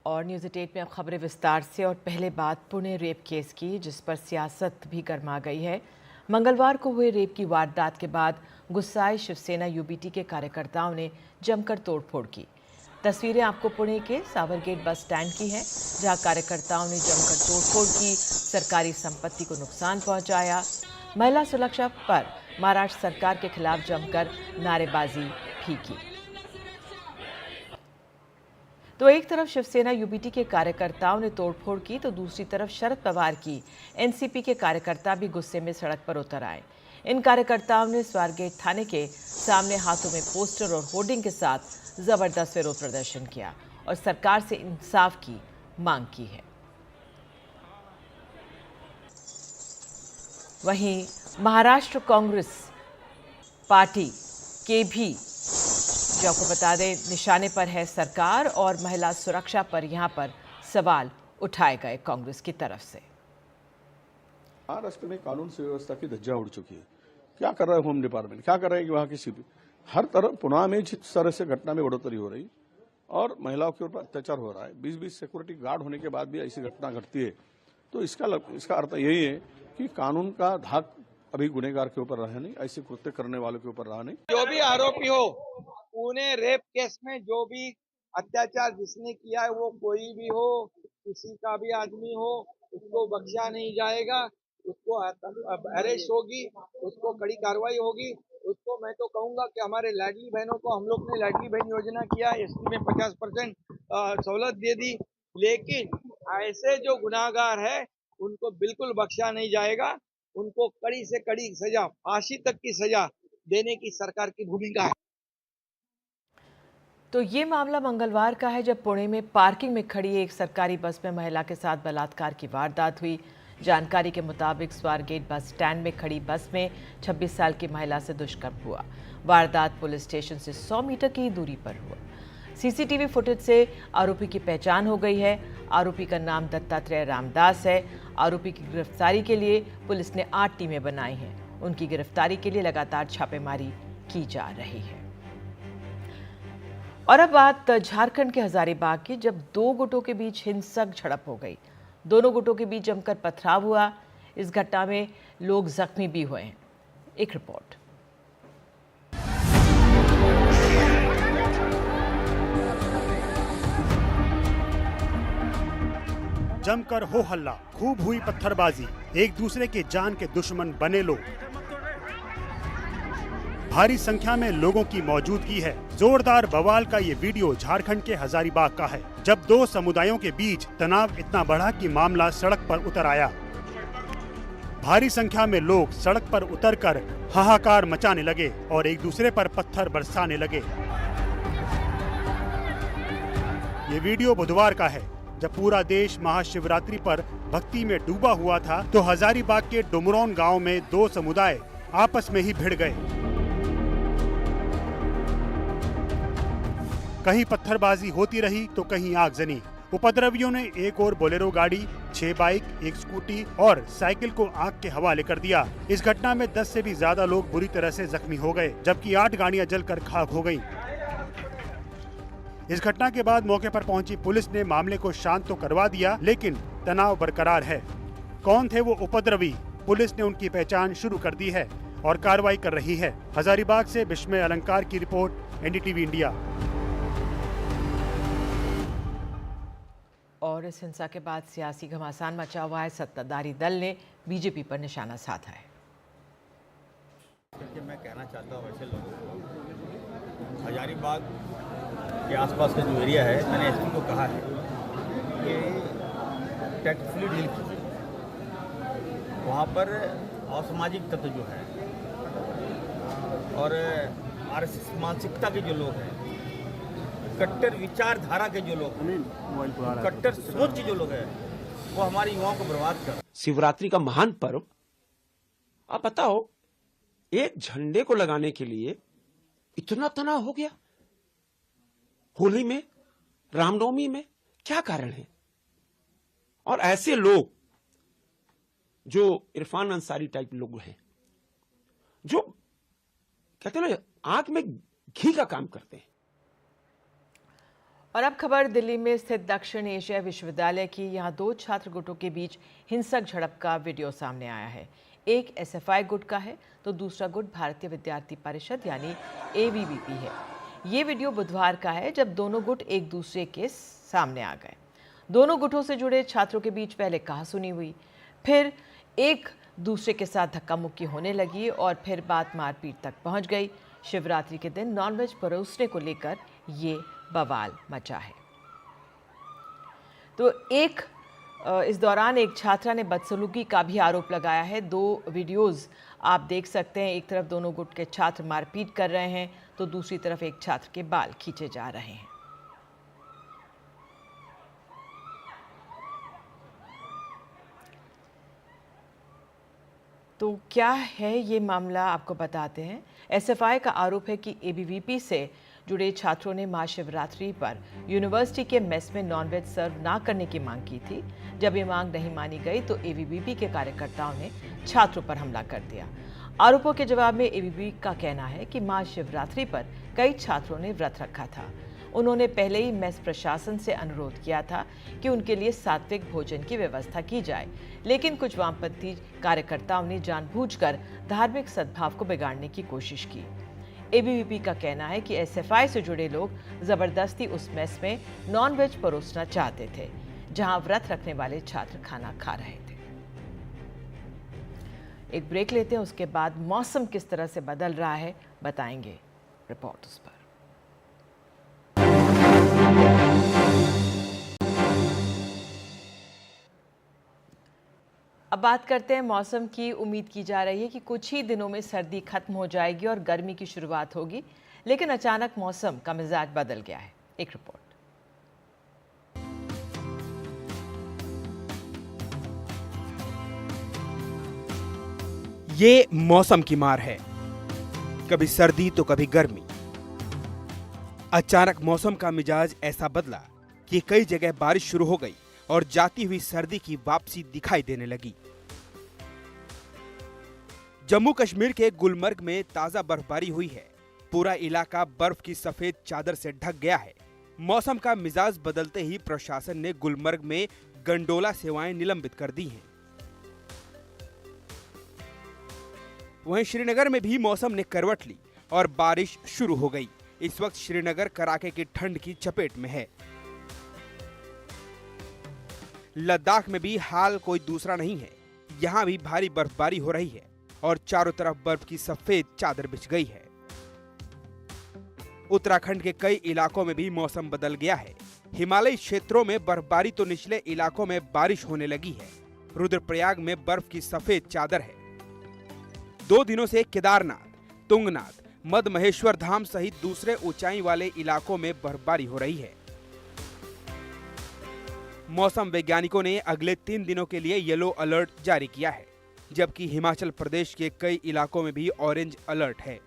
और न्यूज़ 8 में अब खबरें विस्तार से। और पहले बात पुणे रेप केस की, जिस पर सियासत भी गर्मा गई है। मंगलवार को हुए रेप की वारदात के बाद गुस्साए शिवसेना यूबीटी के कार्यकर्ताओं ने जमकर तोड़फोड़ की। तस्वीरें आपको पुणे के साबरगेट बस स्टैंड की हैं, जहां कार्यकर्ताओं ने जमकर तोड़फोड़ की, सरकारी संपत्ति को नुकसान पहुंचाया। महिला सुरक्षा पर महाराष्ट्र सरकार के खिलाफ जमकर नारेबाजी भी की। तो एक तरफ शिवसेना यूबीटी के कार्यकर्ताओं ने तोड़फोड़ की, तो दूसरी तरफ शरद पवार की एनसीपी के कार्यकर्ता भी गुस्से में सड़क पर उतर आए। इन कार्यकर्ताओं ने स्वारगेट थाने के सामने हाथों में पोस्टर और होर्डिंग के साथ जबरदस्त विरोध प्रदर्शन किया और सरकार से इंसाफ की मांग की है। वहीं महाराष्ट्र कांग्रेस पार्टी के भी, जो आपको बता दें, निशाने पर है सरकार और महिला सुरक्षा पर यहां पर सवाल उठाए गए कांग्रेस की तरफ से। महाराष्ट्र में कानून से व्यवस्था की धज्जियां उड़ चुकी है। क्या कर रहा है होम डिपार्टमेंट, क्या कर रहे हैं कि वहां की सीपी, हर तरफ पुणे में जिस तरह से घटना में बढ़ोतरी हो रही और महिलाओं के ऊपर अत्याचार हो रहा है, 20-20 सिक्योरिटी गार्ड होने के बाद भी ऐसी घटना घटती है, तो इसका अर्थ यही है कि कानून का धाक अभी गुनहगार के ऊपर रहा नहीं, ऐसे कृत्य करने वालों के ऊपर रहा नहीं। जो भी आरोपी हो, पुणे रेप केस में जो भी अत्याचार जिसने किया है, वो कोई भी हो, किसी का भी आदमी हो, उसको बख्शा नहीं जाएगा। उसको अरेस्ट होगी, उसको कड़ी कार्रवाई होगी। उसको मैं तो कहूंगा कि हमारे लाडली बहनों को, हम लोग ने लाडली बहन योजना किया, एसटी में 50% सहूलत दे दी, लेकिन ऐसे जो गुनाहगार है उनको बिल्कुल बख्शा नहीं जाएगा। उनको कड़ी से कड़ी सजा, फांसी तक की सजा देने की सरकार की भूमिका है। तो ये मामला मंगलवार का है, जब पुणे में पार्किंग में खड़ी एक सरकारी बस में महिला के साथ बलात्कार की वारदात हुई। जानकारी के मुताबिक स्वारगेट बस स्टैंड में खड़ी बस में 26 साल की महिला से दुष्कर्म हुआ। वारदात पुलिस स्टेशन से 100 मीटर की दूरी पर हुआ। सीसीटीवी फुटेज से आरोपी की पहचान हो गई है। आरोपी का नाम दत्तात्रेय रामदास है। आरोपी की गिरफ्तारी के लिए पुलिस ने 8 टीमें बनाई हैं। उनकी गिरफ्तारी के लिए लगातार छापेमारी की जा रही है। और अब बात झारखंड के हजारीबाग की, जब दो गुटों के बीच हिंसक झड़प हो गई। दोनों गुटों के बीच जमकर पथराव हुआ। इस घटना में लोग जख्मी भी हुए हैं। एक रिपोर्ट। जमकर हो हल्ला, खूब हुई पत्थरबाजी, एक दूसरे के जान के दुश्मन बने लोग। भारी संख्या में लोगों की मौजूदगी है। जोरदार बवाल का ये वीडियो झारखंड के हजारीबाग का है, जब दो समुदायों के बीच तनाव इतना बढ़ा कि मामला सड़क पर उतर आया। भारी संख्या में लोग सड़क पर उतरकर हाहाकार मचाने लगे और एक दूसरे पर पत्थर बरसाने लगे। ये वीडियो बुधवार का है, जब पूरा देश महाशिवरात्रि पर भक्ति में डूबा हुआ था, तो हजारीबाग के डुमरौन गांव में दो समुदाय आपस में ही भिड़ गए। कहीं पत्थरबाजी होती रही तो कहीं आगजनी। उपद्रवियों ने एक और बोलेरो गाड़ी, 6 बाइक, एक स्कूटी और साइकिल को आग के हवाले कर दिया। इस घटना में 10 से भी ज्यादा लोग बुरी तरह से जख्मी हो गए, जबकि 8 गाड़ियां जलकर खाक हो गईं। इस घटना के बाद मौके पर पहुंची पुलिस ने मामले को शांत तो करवा दिया, लेकिन तनाव बरकरार है। कौन थे वो उपद्रवी? पुलिस ने उनकी पहचान शुरू कर दी है और कार्रवाई कर रही है। हजारीबाग से विस्मय अलंकार की रिपोर्ट, एनडीटीवी इंडिया। और इस हिंसा के बाद सियासी घमासान मचा हुआ है। सत्ताधारी दल ने बीजेपी पर निशाना साधा है। मैं कहना चाहता हूँ ऐसे लोगों को, हजारीबाग के आसपास का जो एरिया है, मैंने एसपी को कहा है कि टैक्टफुली डील कीजिए। वहाँ पर असामाजिक तत्व जो है और आरएसएस मानसिकता के जो लोग हैं, कट्टर विचारधारा के जो लोग हैं, कट्टर सोच के जो लोग हैं, वो हमारे युवाओं को बर्बाद कर। शिवरात्रि का महान पर्व, आप बताओ, एक झंडे को लगाने के लिए इतना तनाव हो गया। होली में, रामनवमी में क्या कारण है? और ऐसे लोग जो इरफान अंसारी टाइप लोग हैं, जो कहते हैं ना आंख में घी का काम करते हैं। और अब खबर दिल्ली में स्थित दक्षिण एशिया विश्वविद्यालय की। यहाँ दो छात्र गुटों के बीच हिंसक झड़प का वीडियो सामने आया है। एक एसएफआई गुट का है तो दूसरा गुट भारतीय विद्यार्थी परिषद यानी एबीवीपी है। ये वीडियो बुधवार का है जब दोनों गुट एक दूसरे के सामने आ गए। दोनों गुटों से जुड़े छात्रों के बीच पहले कहासुनी हुई, फिर एक दूसरे के साथ धक्का मुक्की होने लगी और फिर बात मारपीट तक पहुंच गई। शिवरात्रि के दिन नॉनवेज परोसने को लेकर ये बवाल मचा है। तो इस दौरान एक छात्रा ने बदसलूकी का भी आरोप लगाया है। दो वीडियोस आप देख सकते हैं। एक तरफ दोनों गुट के छात्र मारपीट कर रहे हैं तो दूसरी तरफ एक छात्र के बाल खींचे जा रहे हैं। तो क्या है ये मामला, आपको बताते हैं। एसएफआई का आरोप है कि एबीवीपी से जुड़े छात्रों ने महाशिवरात्रि पर यूनिवर्सिटी के मेस में नॉनवेज सर्व ना करने की मांग की थी। जब ये मांग नहीं मानी गई तो एबीवीपी के कार्यकर्ताओं ने छात्रों पर हमला कर दिया। आरोपों के जवाब में एबीवीपी का कहना है कि महाशिवरात्रि पर कई छात्रों ने व्रत रखा था। उन्होंने पहले ही मेस प्रशासन से अनुरोध किया था कि उनके लिए सात्विक भोजन की व्यवस्था की जाए, लेकिन कुछ वामपंथी कार्यकर्ताओं ने जानबूझकर धार्मिक सद्भाव को बिगाड़ने की कोशिश की। एबीवीपी का कहना है कि एसएफआई से जुड़े लोग जबरदस्ती उस मेस में नॉनवेज परोसना चाहते थे जहां व्रत रखने वाले छात्र खाना खा रहे थे। एक ब्रेक लेते हैं, उसके बाद मौसम किस तरह से बदल रहा है बताएंगे रिपोर्ट उस पर। अब बात करते हैं मौसम की। उम्मीद की जा रही है कि कुछ ही दिनों में सर्दी खत्म हो जाएगी और गर्मी की शुरुआत होगी, लेकिन अचानक मौसम का मिजाज बदल गया है। एक रिपोर्ट। ये मौसम की मार है, कभी सर्दी तो कभी गर्मी। अचानक मौसम का मिजाज ऐसा बदला कि कई जगह बारिश शुरू हो गई और जाती हुई सर्दी की वापसी दिखाई देने लगी। जम्मू कश्मीर के गुलमर्ग में ताजा बर्फबारी हुई है। पूरा इलाका बर्फ की सफेद चादर से ढक गया है। मौसम का मिजाज बदलते ही प्रशासन ने गुलमर्ग में गंडोला सेवाएं निलंबित कर दी हैं। वहीं श्रीनगर में भी मौसम ने करवट ली और बारिश शुरू हो गई। इस वक्त श्रीनगर कड़ाके की ठंड की चपेट में है। लद्दाख में भी हाल कोई दूसरा नहीं है। यहाँ भी भारी बर्फबारी हो रही है और चारों तरफ बर्फ की सफेद चादर बिछ गई है। उत्तराखंड के कई इलाकों में भी मौसम बदल गया है। हिमालयी क्षेत्रों में बर्फबारी तो निचले इलाकों में बारिश होने लगी है। रुद्रप्रयाग में बर्फ की सफेद चादर है। 2 दिनों से केदारनाथ, तुंगनाथ, मद महेश्वर धाम सहित दूसरे ऊंचाई वाले इलाकों में बर्फबारी हो रही है। मौसम वैज्ञानिकों ने अगले 3 दिनों के लिए येलो अलर्ट जारी किया है, जबकि हिमाचल प्रदेश के कई इलाकों में भी ऑरेंज अलर्ट है।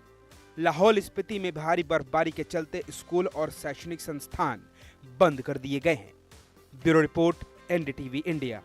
लाहौल स्पीति में भारी बर्फबारी के चलते स्कूल और शैक्षणिक संस्थान बंद कर दिए गए हैं। Bureau report, NDTV India.